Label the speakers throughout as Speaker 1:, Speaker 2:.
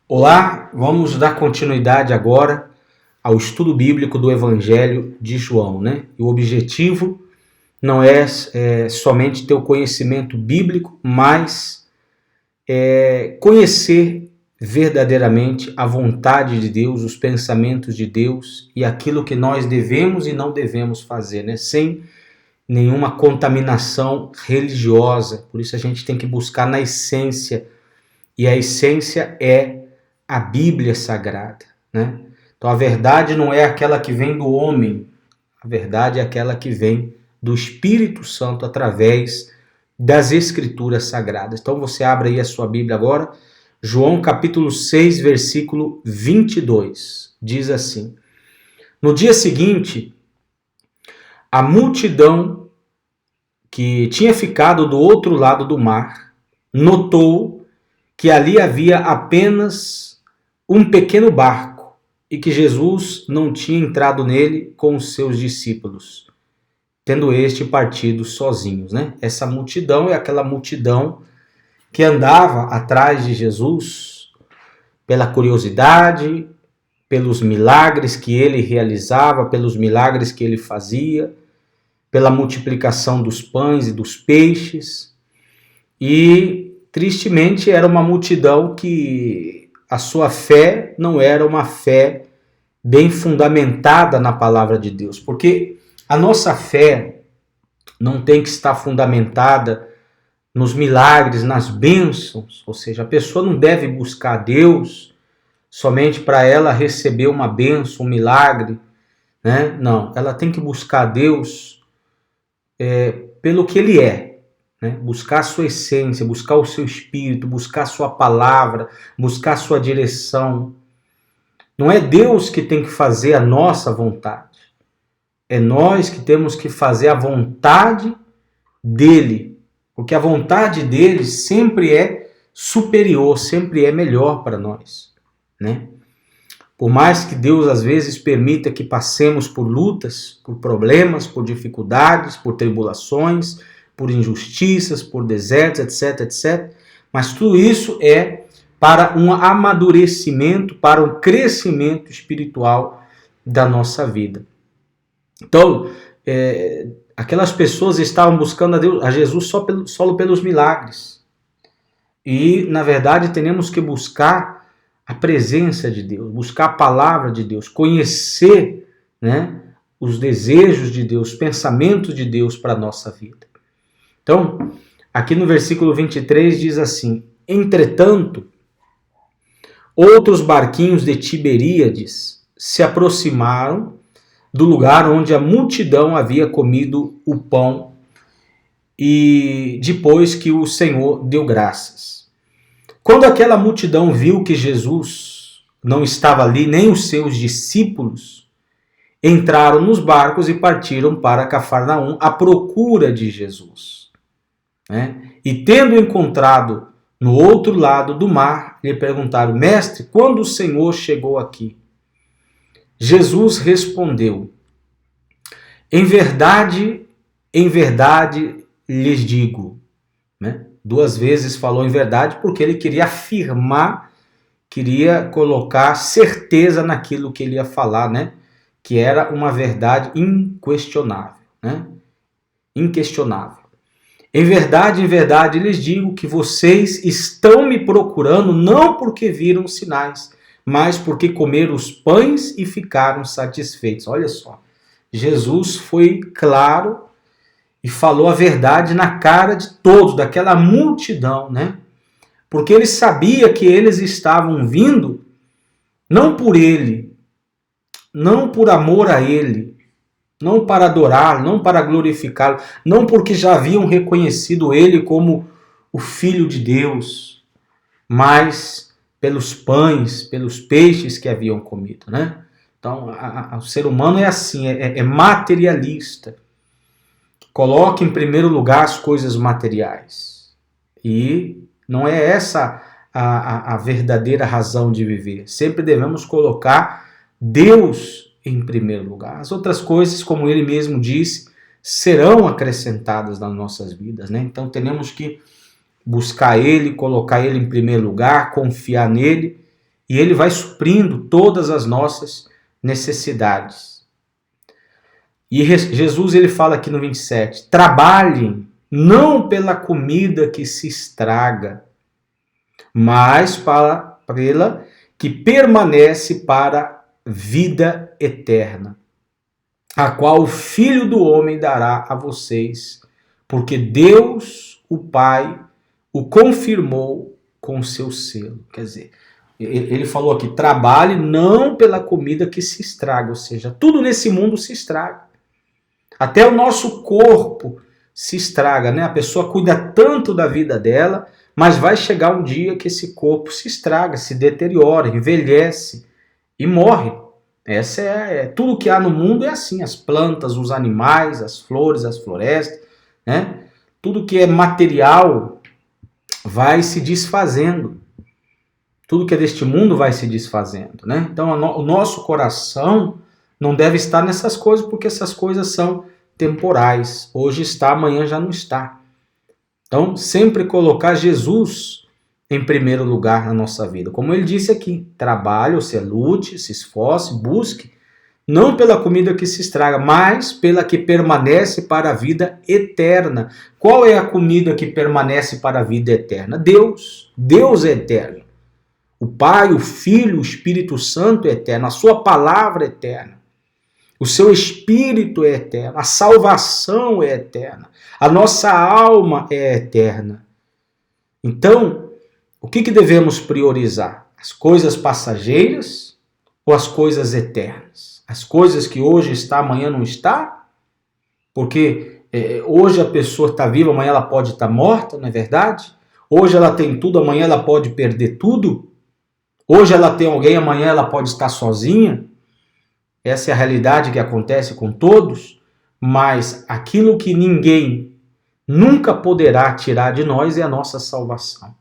Speaker 1: Olá, vamos dar continuidade agora ao estudo bíblico do Evangelho de João, né? E o objetivo não é somente ter o conhecimento bíblico, mas conhecer verdadeiramente a vontade de Deus, os pensamentos de Deus e aquilo que nós devemos e não devemos fazer, né? Sem nenhuma contaminação religiosa. Por isso a gente tem que buscar na essência, e a essência é a Bíblia Sagrada, né? Então a verdade não é aquela que vem do homem, a verdade é aquela que vem do Espírito Santo através das Escrituras Sagradas. Então você abre aí a sua Bíblia agora, João capítulo 6, versículo 22, diz assim: No dia seguinte, a multidão que tinha ficado do outro lado do mar notou que ali havia apenas um pequeno barco e que Jesus não tinha entrado nele com os seus discípulos, tendo este partido sozinhos, né? Essa multidão é aquela multidão que andava atrás de Jesus pela curiosidade, pelos milagres que ele realizava, pelos milagres que ele fazia, pela multiplicação dos pães e dos peixes. E tristemente era uma multidão que a sua fé não era uma fé bem fundamentada na palavra de Deus, porque a nossa fé não tem que estar fundamentada nos milagres, nas bênçãos, ou seja, a pessoa não deve buscar Deus somente para ela receber uma bênção, um milagre, né? Não, ela tem que buscar Deus pelo que Ele é, né? Buscar a sua essência, buscar o seu espírito, buscar a sua palavra, buscar a sua direção. Não é Deus que tem que fazer a nossa vontade, é nós que temos que fazer a vontade dEle, porque a vontade dEle sempre é superior, sempre é melhor para nós, né? Por mais que Deus às vezes permita que passemos por lutas, por problemas, por dificuldades, por tribulações, por injustiças, por desertos, etc, etc. Mas tudo isso é para um amadurecimento, para um crescimento espiritual da nossa vida. Então, aquelas pessoas estavam buscando a Jesus só pelos milagres. E, na verdade, temos que buscar a presença de Deus, buscar a palavra de Deus, conhecer, né, os desejos de Deus, os pensamentos de Deus para a nossa vida. Então, aqui no versículo 23 diz assim: Entretanto, outros barquinhos de Tiberíades se aproximaram do lugar onde a multidão havia comido o pão e depois que o Senhor deu graças. Quando aquela multidão viu que Jesus não estava ali, nem os seus discípulos, entraram nos barcos e partiram para Cafarnaum à procura de Jesus, né? E tendo encontrado no outro lado do mar, lhe perguntaram: Mestre, quando o Senhor chegou aqui? Jesus respondeu: em verdade lhes digo, né? 2 vezes falou em verdade porque ele queria afirmar, queria colocar certeza naquilo que ele ia falar, né? Que era uma verdade inquestionável, né? Inquestionável. Em verdade lhes digo que vocês estão me procurando não porque viram sinais, mas porque comeram os pães e ficaram satisfeitos. Olha só, Jesus foi claro e falou a verdade na cara de todos, daquela multidão, né? Porque ele sabia que eles estavam vindo não por ele, não por amor a ele, não para adorar, não para glorificá-lo, não porque já haviam reconhecido ele como o Filho de Deus, mas pelos pães, pelos peixes que haviam comido, né? Então, o ser humano é assim, é materialista. Coloque em primeiro lugar as coisas materiais. E não é essa a verdadeira razão de viver. Sempre devemos colocar Deus em primeiro lugar. As outras coisas, como ele mesmo disse, serão acrescentadas nas nossas vidas, né? Então temos que buscar Ele, colocar Ele em primeiro lugar, confiar nele, e Ele vai suprindo todas as nossas necessidades. E Jesus ele fala aqui no 27, trabalhem não pela comida que se estraga, mas pela que permanece para a vida eterna, a qual o Filho do Homem dará a vocês, porque Deus, o Pai, o confirmou com seu selo. Quer dizer, ele falou aqui, trabalhe não pela comida que se estraga, ou seja, tudo nesse mundo se estraga. Até o nosso corpo se estraga, né? A pessoa cuida tanto da vida dela, mas vai chegar um dia que esse corpo se estraga, se deteriora, envelhece e morre. Essa tudo que há no mundo é assim, as plantas, os animais, as flores, as florestas, né? Tudo que é material vai se desfazendo. Tudo que é deste mundo vai se desfazendo, né? Então o nosso coração não deve estar nessas coisas, porque essas coisas são temporais. Hoje está, amanhã já não está. Então, sempre colocar Jesus em primeiro lugar na nossa vida. Como ele disse aqui, trabalhe, ou seja, lute, se esforce, busque, não pela comida que se estraga, mas pela que permanece para a vida eterna. Qual é a comida que permanece para a vida eterna? Deus. Deus é eterno. O Pai, o Filho, o Espírito Santo é eterno. A sua palavra é eterna. O seu espírito é eterno, a salvação é eterna, a nossa alma é eterna. Então, o que devemos priorizar? As coisas passageiras ou as coisas eternas? As coisas que hoje está, amanhã não está? Porque hoje a pessoa está viva, amanhã ela pode estar morta, não é verdade? Hoje ela tem tudo, amanhã ela pode perder tudo? Hoje ela tem alguém, amanhã ela pode estar sozinha? Essa é a realidade que acontece com todos, mas aquilo que ninguém nunca poderá tirar de nós é a nossa salvação.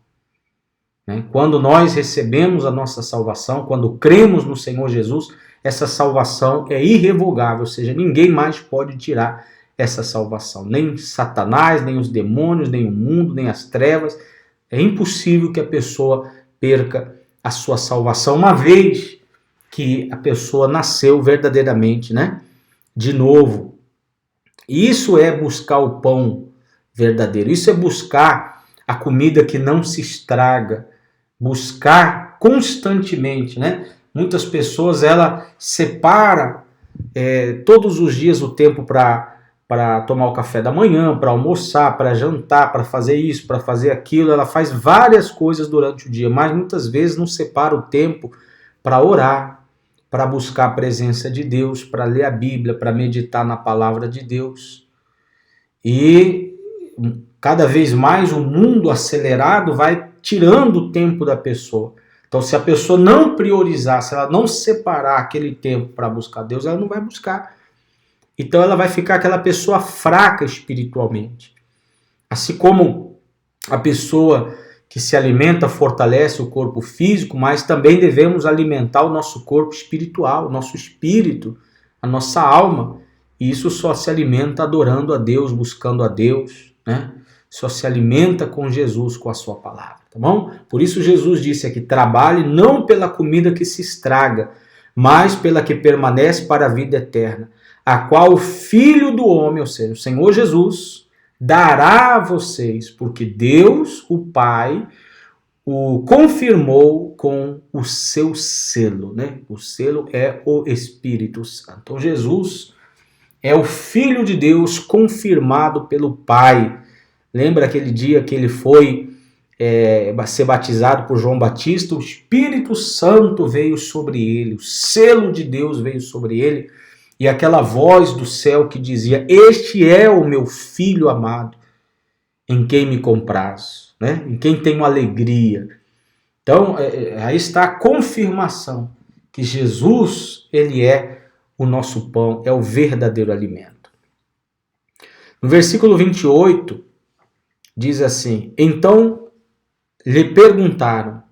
Speaker 1: Quando nós recebemos a nossa salvação, quando cremos no Senhor Jesus, essa salvação é irrevogável, ou seja, ninguém mais pode tirar essa salvação. Nem Satanás, nem os demônios, nem o mundo, nem as trevas. É impossível que a pessoa perca a sua salvação, uma vez que a pessoa nasceu verdadeiramente, de novo. Isso é buscar o pão verdadeiro. Isso é buscar a comida que não se estraga. Buscar constantemente, Muitas pessoas, ela separa todos os dias o tempo para tomar o café da manhã, para almoçar, para jantar, para fazer isso, para fazer aquilo. Ela faz várias coisas durante o dia, mas muitas vezes não separa o tempo para orar, para buscar a presença de Deus, para ler a Bíblia, para meditar na palavra de Deus. E cada vez mais o mundo acelerado vai tirando o tempo da pessoa. Então, se a pessoa não priorizar, se ela não separar aquele tempo para buscar Deus, ela não vai buscar. Então, ela vai ficar aquela pessoa fraca espiritualmente. Assim como a pessoa que se alimenta fortalece o corpo físico, mas também devemos alimentar o nosso corpo espiritual, o nosso espírito, a nossa alma. E isso só se alimenta adorando a Deus, buscando a Deus, Só se alimenta com Jesus, com a sua palavra, tá bom? Por isso Jesus disse aqui, trabalhe não pela comida que se estraga, mas pela que permanece para a vida eterna, a qual o Filho do Homem, ou seja, o Senhor Jesus, dará a vocês, porque Deus, o Pai, o confirmou com o seu selo, O selo é o Espírito Santo. Então Jesus é o Filho de Deus confirmado pelo Pai. Lembra aquele dia que ele foi ser batizado por João Batista? O Espírito Santo veio sobre ele, o selo de Deus veio sobre ele, e aquela voz do céu que dizia, este é o meu Filho amado, em quem me compraz, em quem tenho alegria. Então, aí está a confirmação que Jesus, ele é o nosso pão, é o verdadeiro alimento. No versículo 28, diz assim, então lhe perguntaram,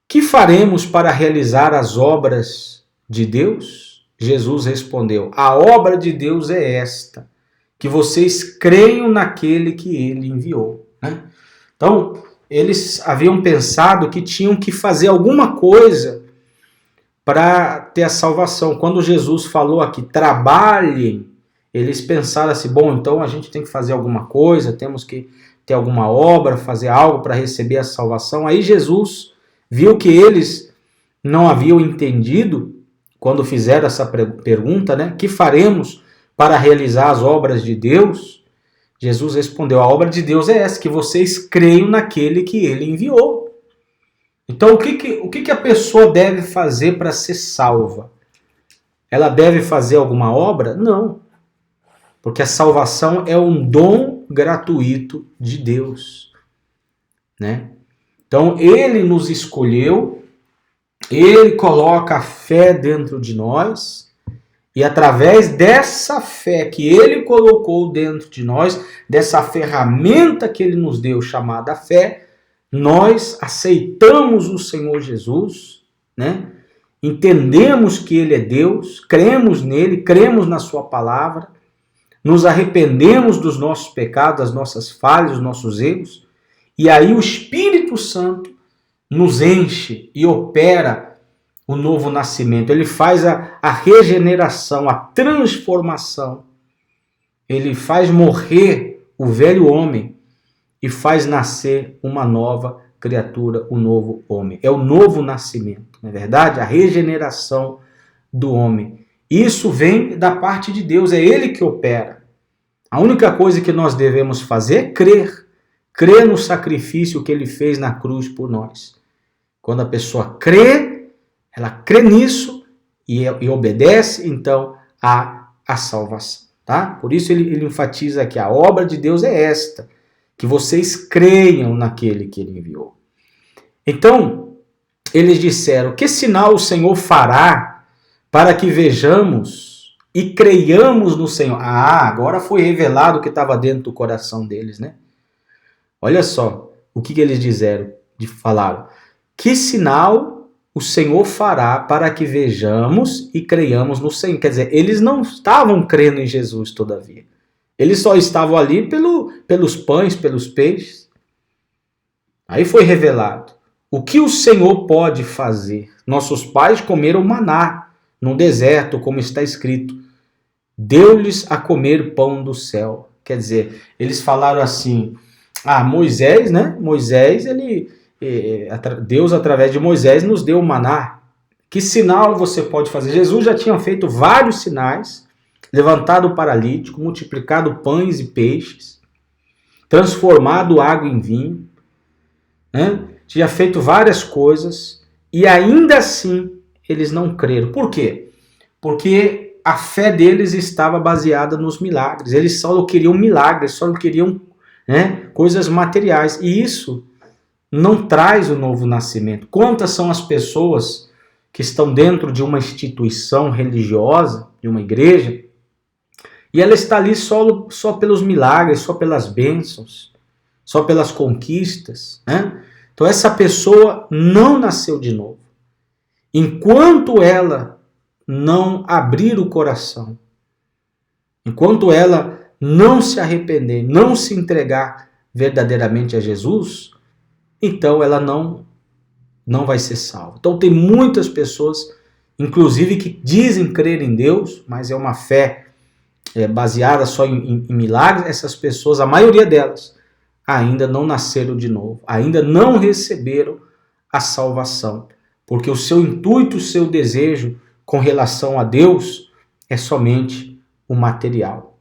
Speaker 1: que faremos para realizar as obras de Deus? Jesus respondeu, a obra de Deus é esta, que vocês creiam naquele que ele enviou. Então, eles haviam pensado que tinham que fazer alguma coisa para ter a salvação. Quando Jesus falou aqui, trabalhem, eles pensaram assim, bom, então a gente tem que fazer alguma coisa, temos que ter alguma obra, fazer algo para receber a salvação. Aí Jesus viu que eles não haviam entendido, quando fizeram essa pergunta, né? Que faremos para realizar as obras de Deus? Jesus respondeu, a obra de Deus é essa, que vocês creiam naquele que ele enviou. Então, o que a pessoa deve fazer para ser salva? Ela deve fazer alguma obra? Não. Porque a salvação é um dom gratuito de Deus, né? Então, ele nos escolheu, ele coloca a fé dentro de nós, e através dessa fé que ele colocou dentro de nós, dessa ferramenta que ele nos deu, chamada fé, nós aceitamos o Senhor Jesus, né? Entendemos que ele é Deus, cremos nele, cremos na sua palavra, nos arrependemos dos nossos pecados, das nossas falhas, dos nossos erros, e aí o Espírito Santo nos enche e opera o novo nascimento. Ele faz a regeneração, a transformação. Ele faz morrer o velho homem e faz nascer uma nova criatura, o novo homem. É o novo nascimento, não é verdade? A regeneração do homem. Isso vem da parte de Deus, é ele que opera. A única coisa que nós devemos fazer é crer. Crer no sacrifício que ele fez na cruz por nós. Quando a pessoa crê, ela crê nisso e obedece, então, a salvação. Tá? Por isso ele enfatiza que a obra de Deus é esta, que vocês creiam naquele que ele enviou. Então, eles disseram, que sinal o Senhor fará para que vejamos e creiamos no Senhor? Ah, agora foi revelado o que estava dentro do coração deles, né? Olha só o que eles falaram. Que sinal o Senhor fará para que vejamos e creiamos no Senhor? Quer dizer, eles não estavam crendo em Jesus, todavia. Eles só estavam ali pelos pães, pelos peixes. Aí foi revelado. O que o Senhor pode fazer? Nossos pais comeram maná no deserto, como está escrito. Deu-lhes a comer pão do céu. Quer dizer, eles falaram assim, Moisés, né? Deus, através de Moisés, nos deu o maná. Que sinal você pode fazer? Jesus já tinha feito vários sinais, levantado o paralítico, multiplicado pães e peixes, transformado água em vinho, né? Tinha feito várias coisas, e ainda assim eles não creram. Por quê? Porque a fé deles estava baseada nos milagres. Eles só queriam milagres, só queriam, né, coisas materiais. E isso não traz o novo nascimento. Quantas são as pessoas que estão dentro de uma instituição religiosa, de uma igreja, e ela está ali só pelos milagres, só pelas bênçãos, só pelas conquistas, né? Então essa pessoa não nasceu de novo. Enquanto ela não abrir o coração, enquanto ela não se arrepender, não se entregar verdadeiramente a Jesus, então ela não vai ser salva. Então tem muitas pessoas, inclusive, que dizem crer em Deus, mas é uma fé baseada só em milagres. Essas pessoas, a maioria delas, ainda não nasceram de novo, ainda não receberam a salvação, porque o seu intuito, o seu desejo com relação a Deus é somente o material,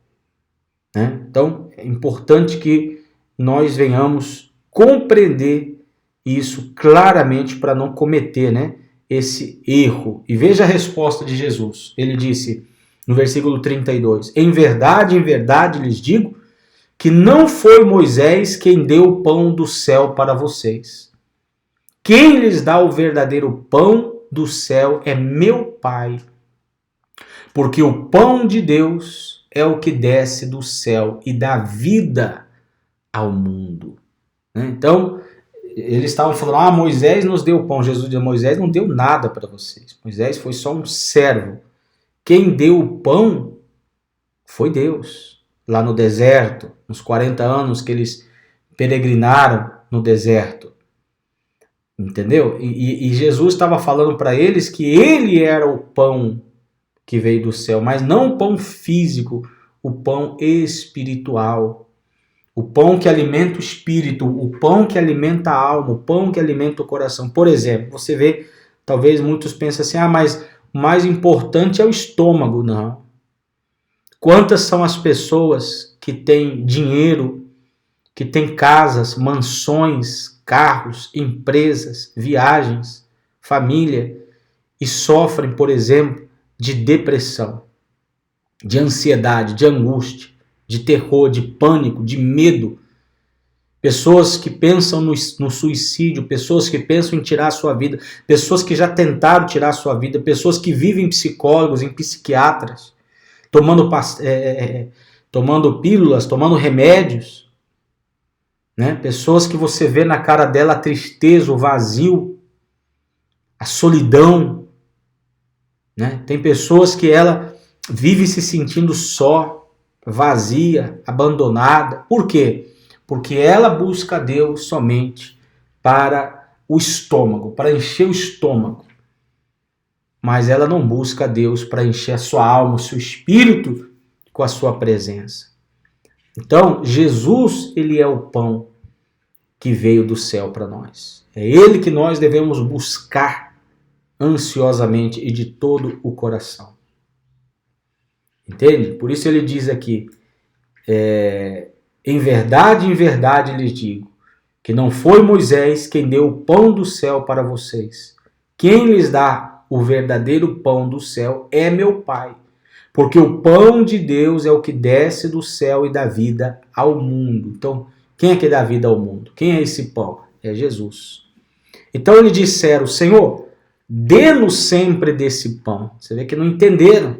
Speaker 1: né? Então é importante que nós venhamos compreender isso claramente para não cometer, né, esse erro. E veja a resposta de Jesus. Ele disse no versículo 32, em verdade lhes digo, que não foi Moisés quem deu o pão do céu para vocês. Quem lhes dá o verdadeiro pão do céu é meu Pai. Porque o pão de Deus é o que desce do céu e dá vida ao mundo. Então, eles estavam falando, Moisés nos deu pão. Jesus disse, Moisés não deu nada para vocês. Moisés foi só um servo. Quem deu o pão foi Deus. Lá no deserto, nos 40 anos que eles peregrinaram no deserto. Entendeu? E Jesus estava falando para eles que ele era o pão que veio do céu, mas não o pão físico, o pão espiritual. O pão que alimenta o espírito, o pão que alimenta a alma, o pão que alimenta o coração. Por exemplo, você vê, talvez muitos pensem assim, mas o mais importante é o estômago. Não. Quantas são as pessoas que têm dinheiro, que têm casas, mansões, carros, empresas, viagens, família, e sofrem, por exemplo, de depressão, de ansiedade, de angústia, de terror, de pânico, de medo. Pessoas que pensam no suicídio, pessoas que pensam em tirar a sua vida, pessoas que já tentaram tirar a sua vida, pessoas que vivem em psicólogos, em psiquiatras, tomando pílulas, tomando remédios, né? Pessoas que você vê na cara dela a tristeza, o vazio, a solidão, né? Tem pessoas que ela vive se sentindo só, vazia, abandonada. Por quê? Porque ela busca Deus somente para o estômago, para encher o estômago. Mas ela não busca Deus para encher a sua alma, o seu espírito com a sua presença. Então, Jesus, ele é o pão que veio do céu para nós. É ele que nós devemos buscar ansiosamente e de todo o coração. Entende? Por isso ele diz aqui, em verdade lhes digo, que não foi Moisés quem deu o pão do céu para vocês. Quem lhes dá o verdadeiro pão do céu é meu Pai. Porque o pão de Deus é o que desce do céu e dá vida ao mundo. Então, quem é que dá vida ao mundo? Quem é esse pão? É Jesus. Então eles disseram, Senhor, dê-nos sempre desse pão. Você vê que não entenderam.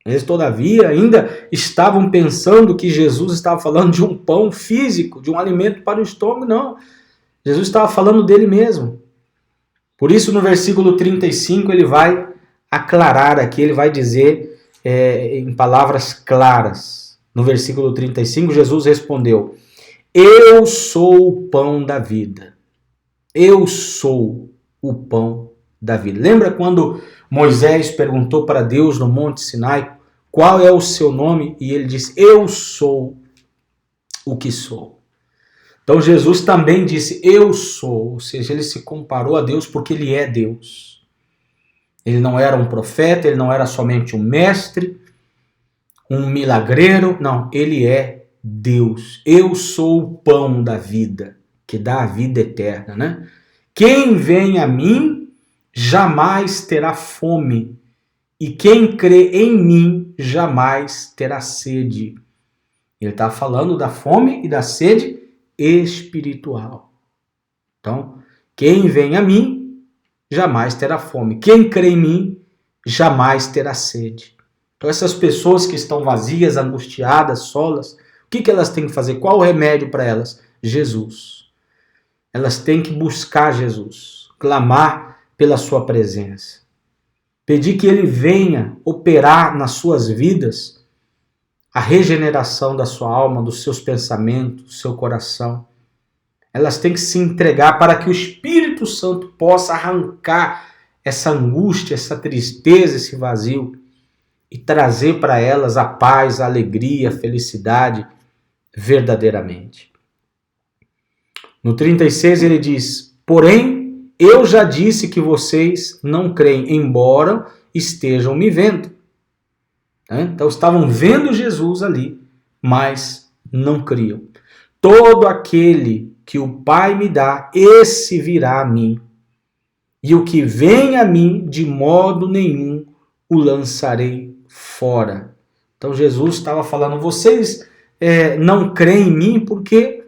Speaker 1: Eles, todavia, ainda estavam pensando que Jesus estava falando de um pão físico, de um alimento para o estômago. Não. Jesus estava falando dele mesmo. Por isso, no versículo 35, ele vai aclarar aqui, ele vai dizer em palavras claras. No versículo 35, Jesus respondeu, eu sou o pão da vida. Eu sou o pão da vida. Lembra quando Moisés perguntou para Deus no Monte Sinai, qual é o seu nome? E ele disse, eu sou o que sou. Então Jesus também disse, eu sou. Ou seja, ele se comparou a Deus porque ele é Deus. Ele não era um profeta, ele não era somente um mestre, um milagreiro. Não, ele é Deus. Eu sou o pão da vida, que dá a vida eterna, né? Quem vem a mim jamais terá fome. E quem crê em mim jamais terá sede. Ele está falando da fome e da sede espiritual. Então, quem vem a mim jamais terá fome. Quem crê em mim jamais terá sede. Então, essas pessoas que estão vazias, angustiadas, solas, o que elas têm que fazer? Qual o remédio para elas? Jesus. Elas têm que buscar Jesus, clamar pela sua presença. Pedir que ele venha operar nas suas vidas a regeneração da sua alma, dos seus pensamentos, do seu coração. Elas têm que se entregar para que o Espírito Santo possa arrancar essa angústia, essa tristeza, esse vazio e trazer para elas a paz, a alegria, a felicidade verdadeiramente. No 36 ele diz, porém, eu já disse que vocês não creem, embora estejam me vendo. Então estavam vendo Jesus ali, mas não criam. Todo aquele que o Pai me dá, esse virá a mim. E o que vem a mim, de modo nenhum o lançarei fora. Então Jesus estava falando, vocês não creem em mim porque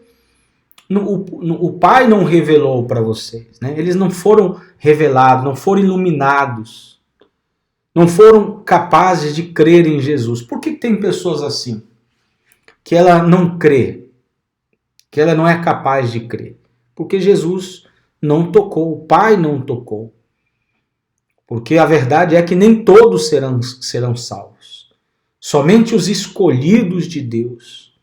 Speaker 1: o Pai não revelou para vocês, né? Eles não foram revelados, não foram iluminados, não foram capazes de crer em Jesus. Por que tem pessoas assim? Que ela não crê, que ela não é capaz de crer. Porque Jesus não tocou, o Pai não tocou. Porque a verdade é que nem todos serão salvos. Somente os escolhidos de Deus.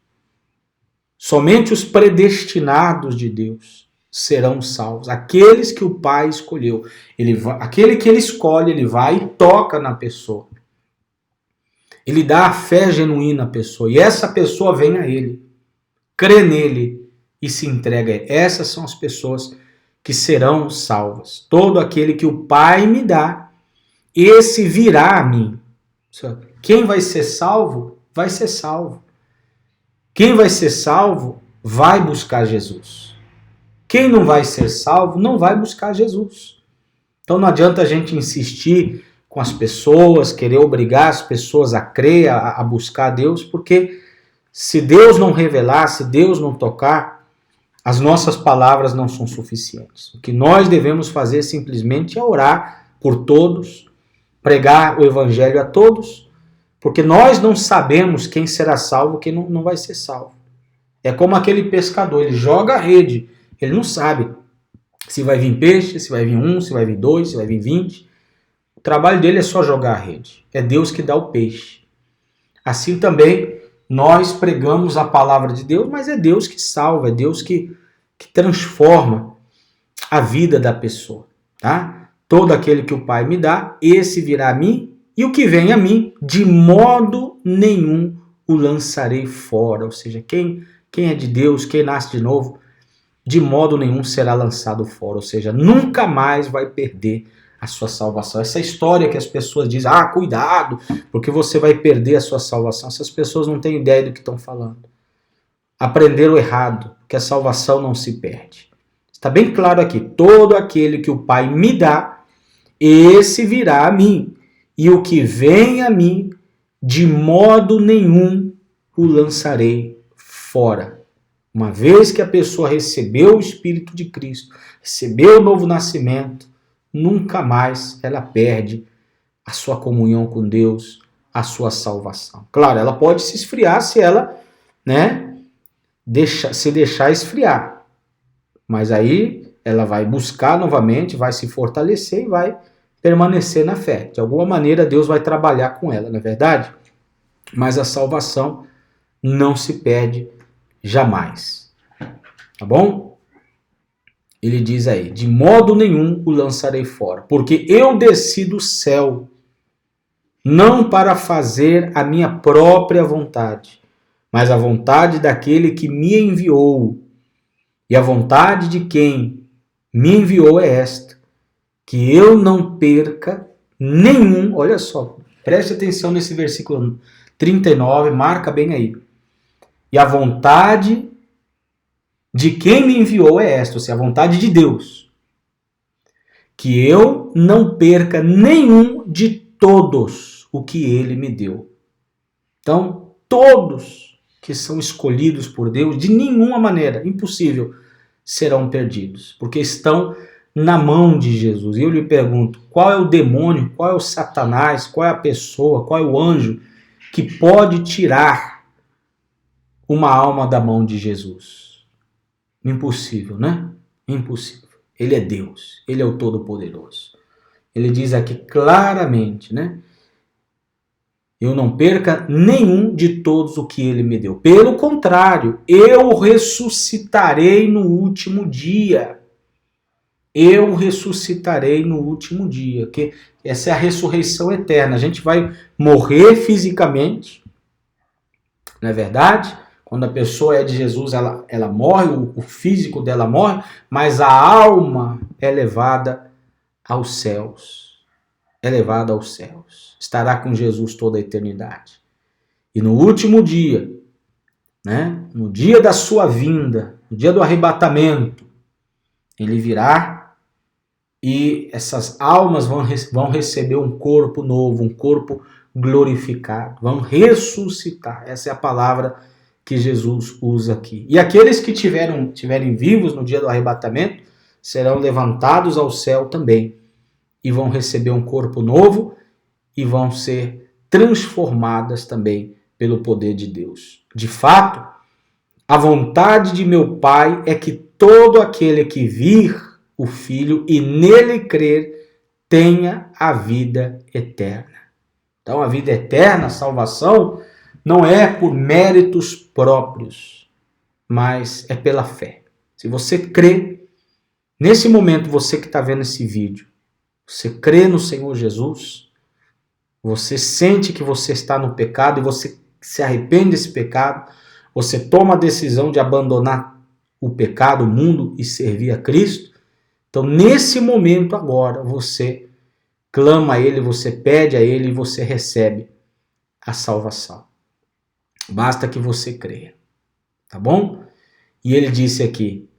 Speaker 1: Somente os predestinados de Deus serão salvos. Aqueles que o Pai escolheu. Aquele que ele escolhe, ele vai e toca na pessoa. Ele dá a fé genuína à pessoa. E essa pessoa vem a ele, crê nele e se entrega a ele. Essas são as pessoas que serão salvas. Todo aquele que o Pai me dá, esse virá a mim. Quem vai ser salvo, vai ser salvo. Quem vai ser salvo, vai buscar Jesus. Quem não vai ser salvo, não vai buscar Jesus. Então não adianta a gente insistir com as pessoas, querer obrigar as pessoas a crer, a buscar Deus, porque se Deus não revelar, se Deus não tocar, as nossas palavras não são suficientes. O que nós devemos fazer simplesmente é orar por todos, pregar o evangelho a todos, porque nós não sabemos quem será salvo, quem não vai ser salvo. É como aquele pescador, ele joga a rede, ele não sabe se vai vir peixe, se vai vir 1, se vai vir 2, se vai vir 20. O trabalho dele é só jogar a rede. É Deus que dá o peixe. Assim também nós pregamos a palavra de Deus, mas é Deus que salva, é Deus que transforma a vida da pessoa. Tá? Todo aquele que o Pai me dá, esse virá a mim, e o que vem a mim, de modo nenhum o lançarei fora. Ou seja, quem é de Deus, quem nasce de novo, de modo nenhum será lançado fora. Ou seja, nunca mais vai perder a sua salvação. Essa história que as pessoas dizem, cuidado, porque você vai perder a sua salvação. Essas pessoas não têm ideia do que estão falando. Aprenderam errado, que a salvação não se perde. Está bem claro aqui, todo aquele que o Pai me dá, esse virá a mim. E o que vem a mim, de modo nenhum o lançarei fora. Uma vez que a pessoa recebeu o Espírito de Cristo, recebeu o novo nascimento, nunca mais ela perde a sua comunhão com Deus, a sua salvação. Claro, ela pode se esfriar se ela, se deixar esfriar. Mas aí ela vai buscar novamente, vai se fortalecer e vai permanecer na fé. De alguma maneira Deus vai trabalhar com ela, não é verdade? Mas a salvação não se perde jamais. Tá bom? Ele diz aí, de modo nenhum o lançarei fora, porque eu desci do céu, não para fazer a minha própria vontade, mas a vontade daquele que me enviou. E a vontade de quem me enviou é esta, que eu não perca nenhum, olha só, preste atenção nesse versículo 39, marca bem aí. E a vontade de quem me enviou é esta, ou seja, a vontade de Deus, que eu não perca nenhum de todos o que ele me deu. Então, todos que são escolhidos por Deus, de nenhuma maneira, impossível, serão perdidos, porque estão na mão de Jesus. E eu lhe pergunto, qual é o demônio, qual é o Satanás, qual é a pessoa, qual é o anjo que pode tirar uma alma da mão de Jesus? Impossível, né? Impossível. Ele é Deus, ele é o Todo-Poderoso. Ele diz aqui claramente, eu não perca nenhum de todos o que ele me deu. Pelo contrário, eu ressuscitarei no último dia. Eu ressuscitarei no último dia. Que essa é a ressurreição eterna. A gente vai morrer fisicamente, não é verdade? Quando a pessoa é de Jesus, ela morre, o físico dela morre, mas a alma é levada aos céus. É levada aos céus. Estará com Jesus toda a eternidade. E no último dia, no dia da sua vinda, no dia do arrebatamento, ele virá e essas almas vão receber um corpo novo, um corpo glorificado, vão ressuscitar. Essa é a palavra que Jesus usa aqui. E aqueles que tiverem vivos no dia do arrebatamento serão levantados ao céu também e vão receber um corpo novo e vão ser transformadas também pelo poder de Deus. De fato, a vontade de meu Pai é que todo aquele que vir o Filho e nele crer tenha a vida eterna. Então a vida eterna, a salvação, não é por méritos próprios. mas é pela fé. Se você crê, nesse momento, você que está vendo esse vídeo, você crê no Senhor Jesus, você sente que você está no pecado e você se arrepende desse pecado, você toma a decisão de abandonar o pecado, o mundo e servir a Cristo. Então, nesse momento agora, você clama a Ele, você pede a Ele e você recebe a salvação. Basta que você creia, tá bom? E ele disse aqui,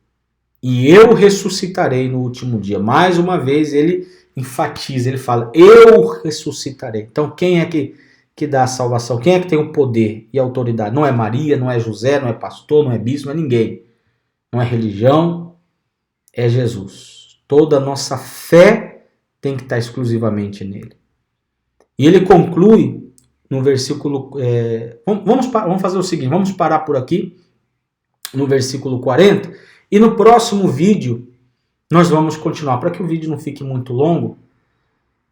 Speaker 1: e eu ressuscitarei no último dia. Mais uma vez ele enfatiza, ele fala, eu ressuscitarei. Então quem é que dá a salvação? Quem é que tem o poder e a autoridade? Não é Maria, não é José, não é pastor, não é bispo, não é ninguém. Não é religião, é Jesus. Toda a nossa fé tem que estar exclusivamente nele. E ele conclui no versículo... vamos fazer o seguinte, vamos parar por aqui, no versículo 40, e no próximo vídeo nós vamos continuar, para que o vídeo não fique muito longo.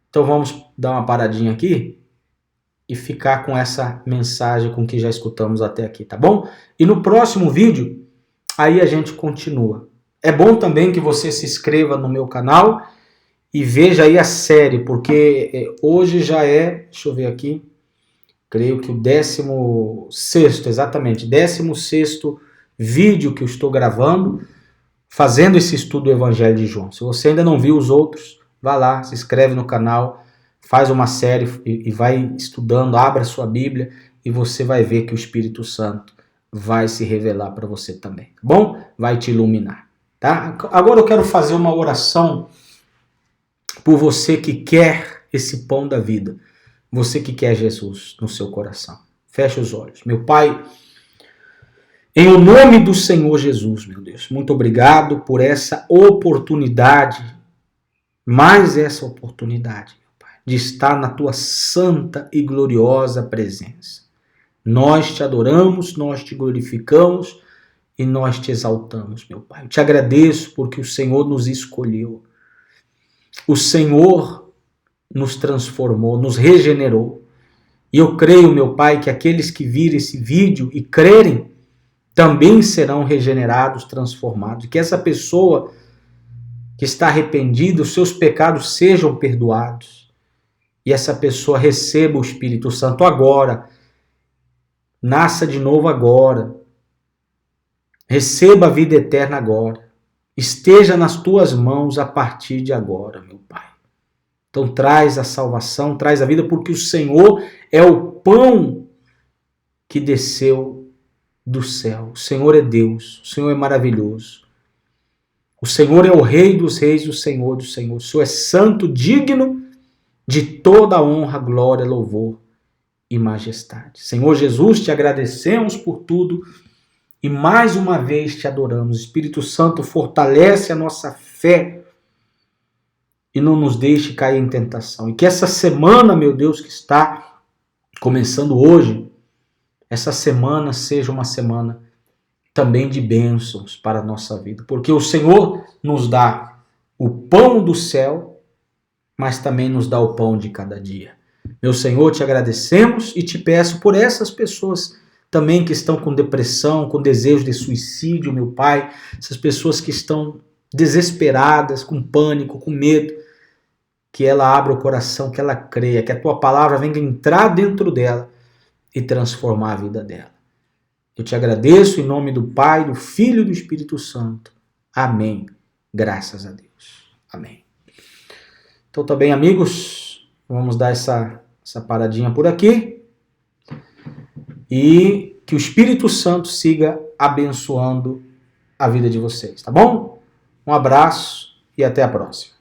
Speaker 1: Então vamos dar uma paradinha aqui e ficar com essa mensagem com que já escutamos até aqui, tá bom? E no próximo vídeo, aí a gente continua. É bom também que você se inscreva no meu canal e veja aí a série, porque hoje já é, deixa eu ver aqui, creio que o 16º, exatamente, 16º vídeo que eu estou gravando, fazendo esse estudo do Evangelho de João. Se você ainda não viu os outros, vá lá, se inscreve no canal, faz uma série e vai estudando, abra sua Bíblia e você vai ver que o Espírito Santo vai se revelar para você também, tá bom? Vai te iluminar, tá? Agora eu quero fazer uma oração por você que quer esse pão da vida, você que quer Jesus no seu coração. Feche os olhos. Meu Pai, em o nome do Senhor Jesus, meu Deus, muito obrigado por essa oportunidade, mais essa oportunidade, meu Pai, de estar na tua santa e gloriosa presença. Nós te adoramos, nós te glorificamos e nós te exaltamos, meu Pai. Eu te agradeço porque o Senhor nos escolheu. O Senhor nos transformou, nos regenerou. E eu creio, meu Pai, que aqueles que virem esse vídeo e crerem também serão regenerados, transformados. Que essa pessoa que está arrependida, os seus pecados sejam perdoados. E essa pessoa receba o Espírito Santo agora. Nasça de novo agora. Receba a vida eterna agora. Esteja nas tuas mãos a partir de agora, meu Pai. Então traz a salvação, traz a vida, porque o Senhor é o pão que desceu do céu. O Senhor é Deus, o Senhor é maravilhoso. O Senhor é o Rei dos reis, o Senhor do Senhor. O Senhor é santo, digno de toda a honra, glória, louvor e majestade. Senhor Jesus, te agradecemos por tudo e mais uma vez te adoramos. Espírito Santo, fortalece a nossa fé e não nos deixe cair em tentação. E que essa semana, meu Deus, que está começando hoje, essa semana seja uma semana também de bênçãos para a nossa vida. Porque o Senhor nos dá o pão do céu, mas também nos dá o pão de cada dia. Meu Senhor, te agradecemos e te peço por essas pessoas também que estão com depressão, com desejo de suicídio, meu Pai. Essas pessoas que estão desesperadas, com pânico, com medo. Que ela abra o coração, que ela creia, que a tua palavra venha entrar dentro dela e transformar a vida dela. Eu te agradeço em nome do Pai, do Filho e do Espírito Santo. Amém. Graças a Deus. Amém. Então tá bem, amigos. Vamos dar essa paradinha por aqui. E que o Espírito Santo siga abençoando a vida de vocês, tá bom? Um abraço e até a próxima.